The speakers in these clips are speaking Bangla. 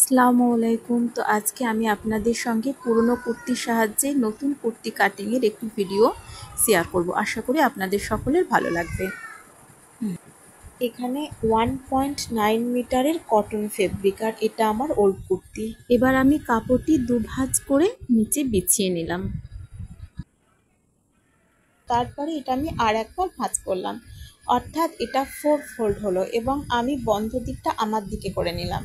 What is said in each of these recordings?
আসসালামু আলাইকুম। তো আজকে আমি আপনাদের সঙ্গে পুরনো কুর্তির সাহায্যে নতুন কুর্তি কাটিংয়ের একটি ভিডিও শেয়ার করব। আশা করি আপনাদের সকলের ভালো লাগবে। এখানে 1.9 মিটারের কটন ফেব্রিক, আর এটা আমার ওল্ড কুর্তি। এবার আমি কাপড়টি দুভাঁজ করে নিচে বিছিয়ে নিলাম। তারপরে এটা আমি আর একবার ভাঁজ করলাম, অর্থাৎ এটা 4 ফোল্ড হলো এবং আমি বন্ধ দিকটা আমার দিকে করে নিলাম।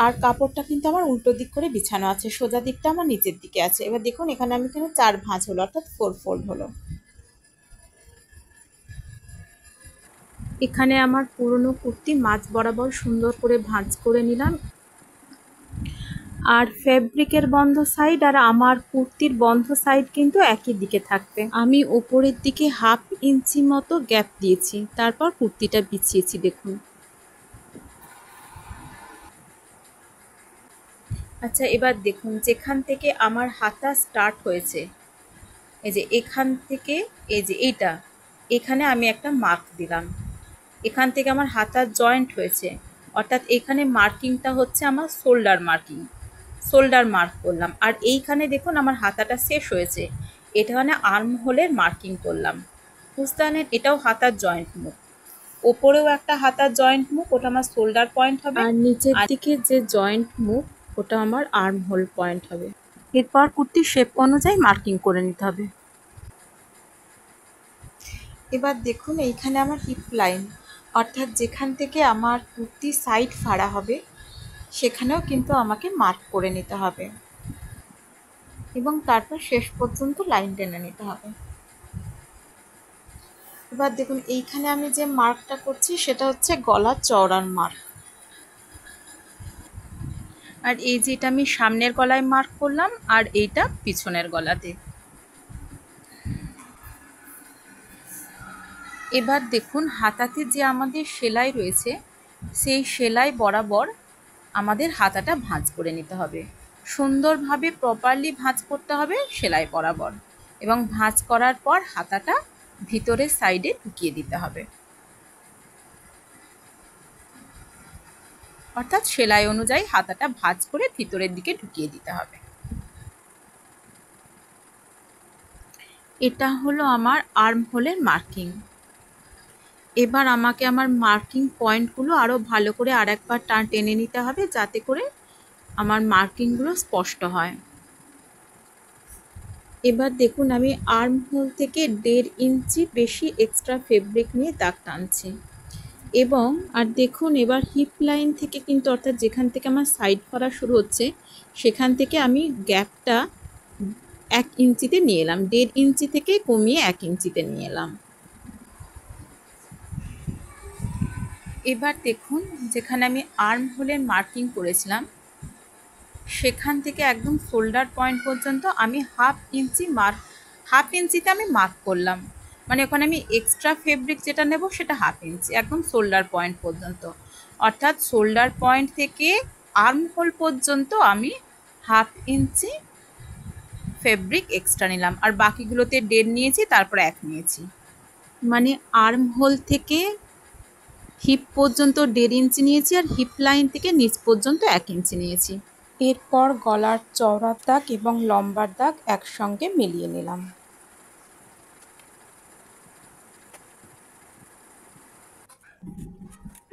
আর কাপড়টা কিন্তু আমার উল্টো দিক করে বিছানো আছে, সোজা দিকটা আমার নিচের দিকে আছে। এবার দেখুন এখানে আমি কিন্তু 4 ভাঁজ হলো, অর্থাৎ 4 ফোল্ড হলো। এখানে আমার পুরনো কুর্তি মাঝ বরাবর সুন্দর করে ভাঁজ করে নিলাম। আর ফেব্রিকের বন্ধ সাইড আর আমার কুর্তির বন্ধ সাইড কিন্তু একই দিকে থাকবে। আমি উপরের দিকে 1/2 ইঞ্চি মতো গ্যাপ দিয়েছি, তারপর কুর্তিটা বিছিয়েছি। দেখুন। আচ্ছা, এবার দেখুন যেখান থেকে আমার হাতা স্টার্ট হয়েছে, এই যে এখান থেকে, এই যে এইটা, এখানে আমি একটা মার্ক দিলাম। এখান থেকে আমার হাতার জয়েন্ট হয়েছে, অর্থাৎ এখানে মার্কিংটা হচ্ছে আমার শোল্ডার মার্কিং, শোল্ডার মার্ক করলাম। আর এইখানে দেখুন আমার হাতাটা শেষ হয়েছে, এখানে আর্ম হোলের মার্কিং করলাম। বুঝতে পারলেন? এটাও হাতার জয়েন্ট মুখ। ওপরেও একটা হাতার জয়েন্ট মুখ, ওটা আমার শোল্ডার পয়েন্ট হবে। আর নিচের দিকে যে জয়েন্ট মুখ, ওটা আমার আর্ম হোল পয়েন্ট হবে। এরপর কুর্তির শেপ অনুযায়ী মার্কিং করে নিতে হবে। এবার দেখুন এইখানে আমার হিপ লাইন, অর্থাৎ যেখান থেকে আমার কুর্তির সাইড ফাড়া হবে সেখানেও কিন্তু আমাকে মার্ক করে নিতে হবে এবং তারপর শেষ পর্যন্ত লাইন টেনে নিতে হবে। এবার দেখুন এইখানে আমি যে মার্কটা করছি সেটা হচ্ছে গলা চওড়ার মার্ক। আর এই যেটা আমি সামনের গলায় মার্ক করলাম, আর এইটা পিছনের গলাতে। এবার দেখুন হাতাতে যে আমাদের সেলাই রয়েছে, সেই সেলাই বরাবর আমাদের হাতাটা ভাঁজ করে নিতে হবে। সুন্দরভাবে প্রপারলি ভাঁজ করতে হবে সেলাই বরাবর, এবং ভাঁজ করার পর হাতাটা ভিতরের সাইডে ঢুকিয়ে দিতে হবে, অর্থাৎ সেলাই অনুযায়ী হাতাটা ভাঁজ করে ভিতরের দিকে ঢুকিয়ে দিতে হবে। এটা হলো আমার আর্ম হোলের মার্কিং। এবার আমাকে আমার মার্কিং পয়েন্টগুলো আরও ভালো করে আরেকবার টেনে নিতে হবে, যাতে করে আমার মার্কিংগুলো স্পষ্ট হয়। এবার দেখুন আমি আর্ম হোল থেকে 1.5 ইঞ্চি বেশি এক্সট্রা ফেব্রিক নিয়ে দাগ টানছি। এবং আর দেখুন এবার হিপ লাইন থেকে কিন্তু, অর্থাৎ যেখান থেকে আমার সাইড করা শুরু হচ্ছে সেখান থেকে আমি গ্যাপটা 1 ইঞ্চিতে নিয়ে এলাম। 1.5 ইঞ্চি থেকে কমিয়ে 1 ইঞ্চিতে নিয়ে এলাম। এবার দেখুন যেখানে আমি আর্ম হোলের মার্কিং করেছিলাম সেখান থেকে একদম শোল্ডার পয়েন্ট পর্যন্ত আমি 1/2 ইঞ্চি হাফ ইঞ্চিতে আমি মার্ক করলাম। মানে ওখানে আমি এক্সট্রা ফেব্রিক যেটা নেব সেটা 1/2 ইঞ্চি, একদম শোল্ডার পয়েন্ট পর্যন্ত। অর্থাৎ শোল্ডার পয়েন্ট থেকে আর্ম হোল পর্যন্ত আমি 1/2 ইঞ্চি ফেব্রিক এক্সট্রা নিলাম, আর বাকিগুলোতে 1.5 নিয়েছি, তারপর 1 নিয়েছি। মানে আর্ম হোল থেকে হিপ পর্যন্ত 1.5 ইঞ্চি নিয়েছি, আর হিপ লাইন থেকে নিচ পর্যন্ত 1 ইঞ্চি নিয়েছি। এরপর গলার চওড়ার দাগ এবং লম্বার দাগ একসঙ্গে মিলিয়ে নিলাম।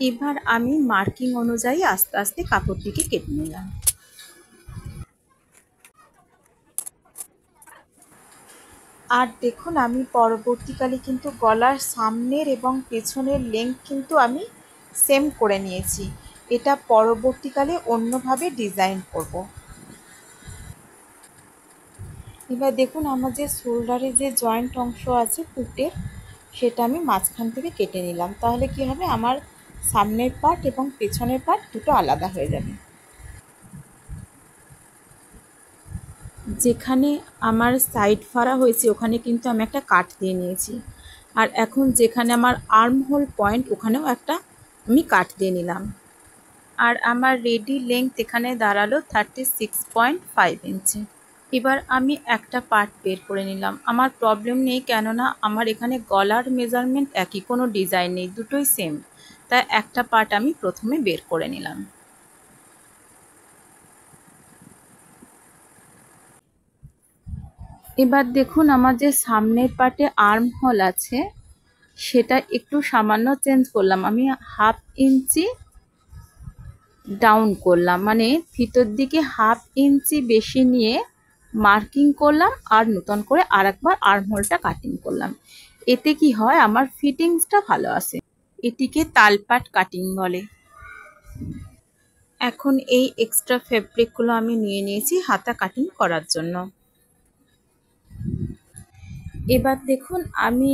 এবার আমি মার্কিং অনুযায়ী আস্তে আস্তে কাপড়টিকে কেটে নিলাম। আর দেখুন আমি পরবর্তীকালে কিন্তু গলার সামনের এবং পেছনের লেংথ কিন্তু আমি সেম করে নিয়েছি। এটা পরবর্তীকালে অন্যভাবে ডিজাইন করব। এবার দেখুন আমার যে শোল্ডারে যে জয়েন্ট অংশ আছে পুটের, সেটা আমি মাঝখান থেকে কেটে নিলাম। তাহলে কি হবে, আমার সামনের পার্ট এবং পেছনের পার্ট দুটো আলাদা হয়ে যাবে। যেখানে আমার সাইড ফাড়া হয়েছে ওখানে কিন্তু আমি একটা কাট দিয়ে নিয়েছি। আর এখন যেখানে আমার আর্ম হোল পয়েন্ট, ওখানেও একটা আমি কাট দিয়ে নিলাম। আর আমার রেডি লেংথ এখানে দাঁড়ালো 36.5 ইঞ্চি। এবার আমি একটা পার্ট বের করে নিলাম। আমার প্রবলেম নেই, কেননা আমার এখানে গলার মেজারমেন্ট একই, কোনো ডিজাইন নেই, দুটোই সেম। তাই একটা পার্ট আমি প্রথমে বের করে নিলাম। এবার দেখুন আমার যে সামনের পার্টে আর্ম হোল আছে সেটা একটু সামান্য চেঞ্জ করলাম। আমি 1/2 ইঞ্চি ডাউন করলাম, মানে ভিতর দিকে 1/2 ইঞ্চি বেশি নিয়ে মার্কিং করলাম আর নতুন করে আরেকবার আর্ম হোলটা কাটিং করলাম। এতে কি হয়, আমার ফিটিংসটা ভালো আসে। এটিকে তালপাট কাটিং বলে। এখন এই এক্সট্রা ফেব্রিকগুলো আমি নিয়ে নিয়েছি হাতা কাটিং করার জন্য। এবার দেখুন আমি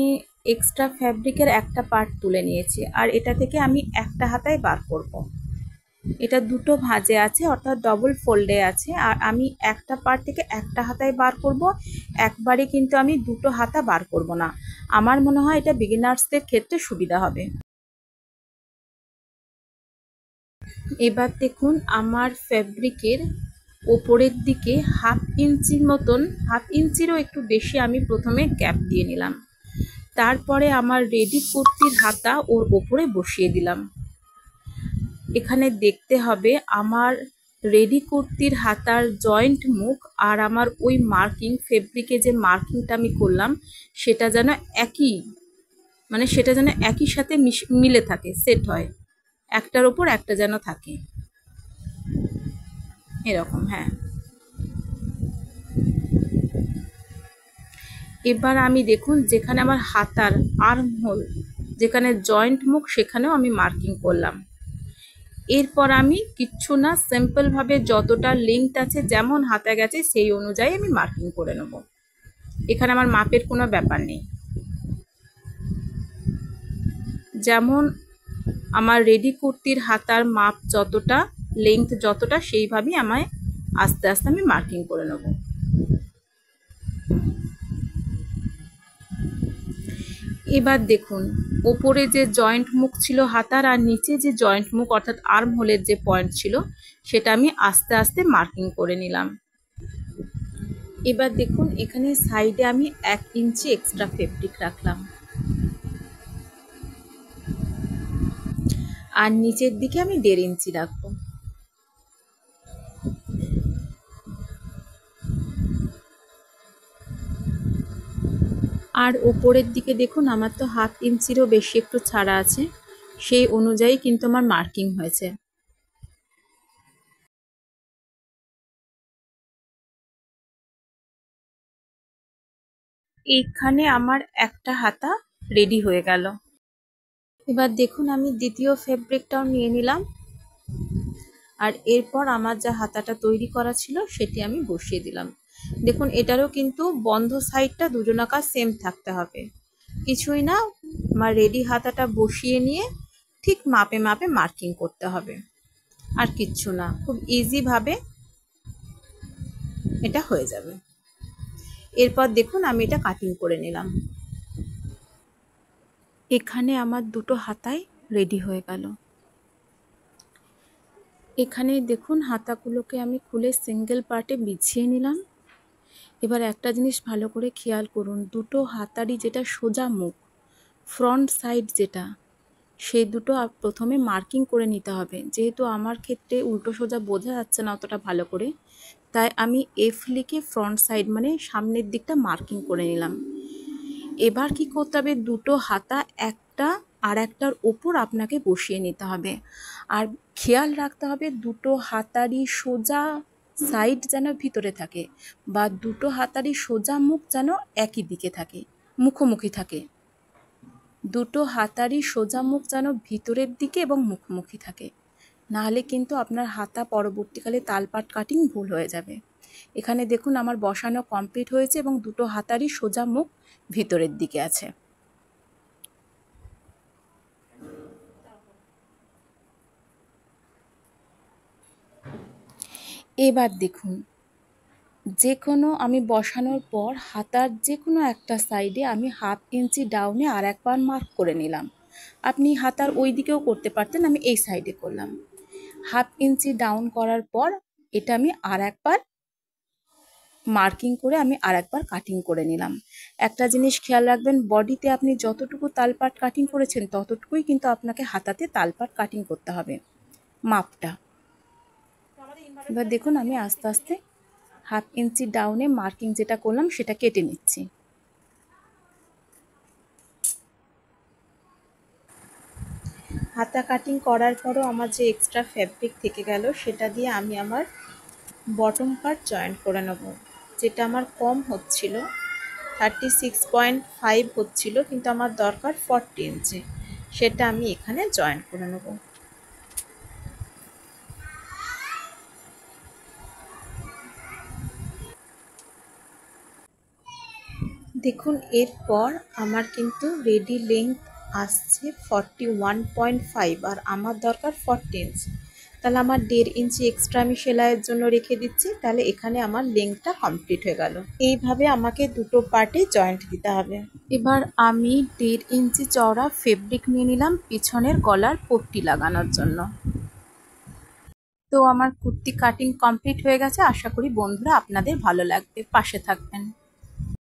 এক্সট্রা ফ্যাব্রিকের একটা পার্ট তুলে নিয়েছি আর এটা থেকে আমি একটা হাতায় বার করব। এটা দুটো ভাঁজে আছে, অর্থাৎ ডবল ফোল্ডে আছে, আর আমি একটা পার্ট থেকে একটা হাতায় বার করব। একবারে কিন্তু আমি দুটো হাতা বার করব না। আমার মনে হয় এটা বিগিনার্সদের ক্ষেত্রে সুবিধা হবে। এবার দেখুন আমার ফ্যাব্রিকের ওপরের দিকে 1/2 ইঞ্চির মতন, 1/2 ইঞ্চিরও একটু বেশি আমি প্রথমে গ্যাপ দিয়ে নিলাম। তারপরে আমার রেডি কুর্তির হাতা ওর ওপরে বসিয়ে দিলাম। এখানে দেখতে হবে আমার রেডি কুর্তির হাতার জয়েন্ট মুখ আর আমার ওই মার্কিং ফেব্রিকে যে মার্কিংটা আমি করলাম সেটা যেন একই, মানে সেটা যেন একই সাথে মিলে থাকে, সেট হয়, একটার ওপর একটা যেন থাকে এরকম। হ্যাঁ, এবার আমি দেখুন যেখানে আমার হাতার আর্ম হোল, যেখানে জয়েন্ট মুখ, সেখানেও আমি মার্কিং করলাম। এরপর আমি কিচ্ছু না, সিম্পলভাবে যতটা লেংথ আছে যেমন হাতা গেছে সেই অনুযায়ী আমি মার্কিং করে নেব। এখানে আমার মাপের কোনো ব্যাপার নেই, যেমন আমার রেডি কুর্তির হাতার মাপ যতটা, লেংথ যতটা, সেইভাবেই আমায় আস্তে আস্তে আমি মার্কিং করে নেব। এবার দেখুন ওপরে যে জয়েন্ট মুখ ছিল হাতার আর নিচে যে জয়েন্ট মুখ অর্থাৎ আর্ম হোলের যে পয়েন্ট ছিল সেটা আমি আস্তে আস্তে মার্কিং করে নিলাম। এবার দেখুন এখানে সাইডে আমি 1 ইঞ্চি এক্সট্রা ফেব্রিক রাখলাম আর নিচের দিকে আমি 1.5 ইঞ্চি রাখবো। আর ওপরের দিকে দেখুন আমার তো 1/2 ইঞ্চিরও বেশি একটু ছাড়া আছে, সেই অনুযায়ী কিন্তু আমার মার্কিং হয়েছে। এইখানে আমার একটা হাতা রেডি হয়ে গেল। এবার দেখুন আমি দ্বিতীয় ফেব্রিকটাও নিয়ে নিলাম আর এরপর আমার যা হাতাটা তৈরি করা ছিল সেটি আমি বসিয়ে দিলাম। দেখুন এটারও কিন্তু বন্ধ সাইডটা দুজনাকার সেম থাকতে হবে, কিছুই না, আমার রেডি হাতাটা বসিয়ে নিয়ে ঠিক মাপে মাপে মার্কিং করতে হবে, আর কিচ্ছু না, খুব ইজিভাবে এটা হয়ে যাবে। এরপর দেখুন আমি এটা কাটিং করে নিলাম। এখানে আমার দুটো হাতাই রেডি হয়ে গেল। এখানে দেখুন হাতাগুলোকে আমি খুলে সিঙ্গেল পার্টে বিছিয়ে নিলাম। এবার একটা জিনিস ভালো করে খেয়াল করুন, দুটো হাতারই যেটা সোজা মুখ, ফ্রন্ট সাইড যেটা, সেই দুটো প্রথমে মার্কিং করে নিতে হবে। যেহেতু আমার ক্ষেত্রে উল্টো সোজা বোঝা যাচ্ছে না অতটা ভালো করে, তাই আমি এফ লিখে ফ্রন্ট সাইড মানে সামনের দিকটা মার্কিং করে নিলাম। এবার কি করতে হবে, দুটো হাতা একটা আর একটার ওপর আপনাকে বসিয়ে নিতে হবে, আর খেয়াল রাখতে হবে দুটো হাতারই সোজা সাইড যেন ভিতরে থাকে, বা দুটো হাতারই সোজা মুখ যেন একই দিকে থাকে, মুখোমুখি থাকে। দুটো হাতারই সোজা মুখ যেন ভিতরের দিকে এবং মুখোমুখি থাকে, নাহলে কিন্তু আপনার হাতা পরবর্তীকালে তালপাট কাটিং ভুল হয়ে যাবে। এখানে দেখুন আমার বসানো কমপ্লিট হয়েছে এবং দুটো হাতারই সোজা মুখ ভিতরের দিকে আছে। এবার দেখুন যে কোনো আমি বসানোর পর হাতার যে কোনো একটা সাইডে আমি 1/2 ইঞ্চি ডাউনে আর একবার মার্ক করে নিলাম। আপনি হাতার ওই দিকেও করতে পারতেন, আমি এই সাইডে করলাম। 1/2 ইঞ্চি ডাউন করার পর এটা আমি আর একবার মার্কিং করে আমি আর একবার কাটিং করে নিলাম। একটা জিনিস খেয়াল রাখবেন, বডিতে আপনি যতটুকু তালপাট কাটিং করেছেন ততটুকুই কিন্তু আপনাকে হাতাতে তালপাট কাটিং করতে হবে, মাপটা। এবার দেখুন আমি আস্তে আস্তে হাফ ইঞ্চি ডাউনে মার্কিং যেটা করলাম সেটা কেটে নিচ্ছি। হাতা কাটিং করার পরও আমার যে এক্সট্রা ফ্যাব্রিক থেকে গেল সেটা দিয়ে আমি আমার বটম পার্ট জয়েন্ট করে নেব। যেটা আমার কম হচ্ছিল, 36.5 হচ্ছিল, কিন্তু আমার দরকার 40 ইঞ্চি, সেটা আমি এখানে জয়েন্ট করে নেব। দেখুন এরপর আমার কিন্তু রেডি লেন্থ আসছে 41.5 আর আমার দরকার 40 ইঞ্চি। তাহলে আমার 1.5 ইঞ্চি এক্সট্রা আমি সেলাইয়ের জন্য রেখে দিচ্ছি। তাহলে এখানে আমার লেন্থটা কমপ্লিট হয়ে গেল। এইভাবে আমাকে দুটো পার্টে জয়েন্ট দিতে হবে। এবার আমি 1.5 ইঞ্চি চওড়া ফেব্রিক নিয়ে নিলাম পিছনের গলার পট্টি লাগানোর জন্য। তো আমার কুর্তি কাটিং কমপ্লিট হয়ে গেছে। আশা করি বন্ধুরা আপনাদের ভালো লাগবে, পাশে থাকবেন।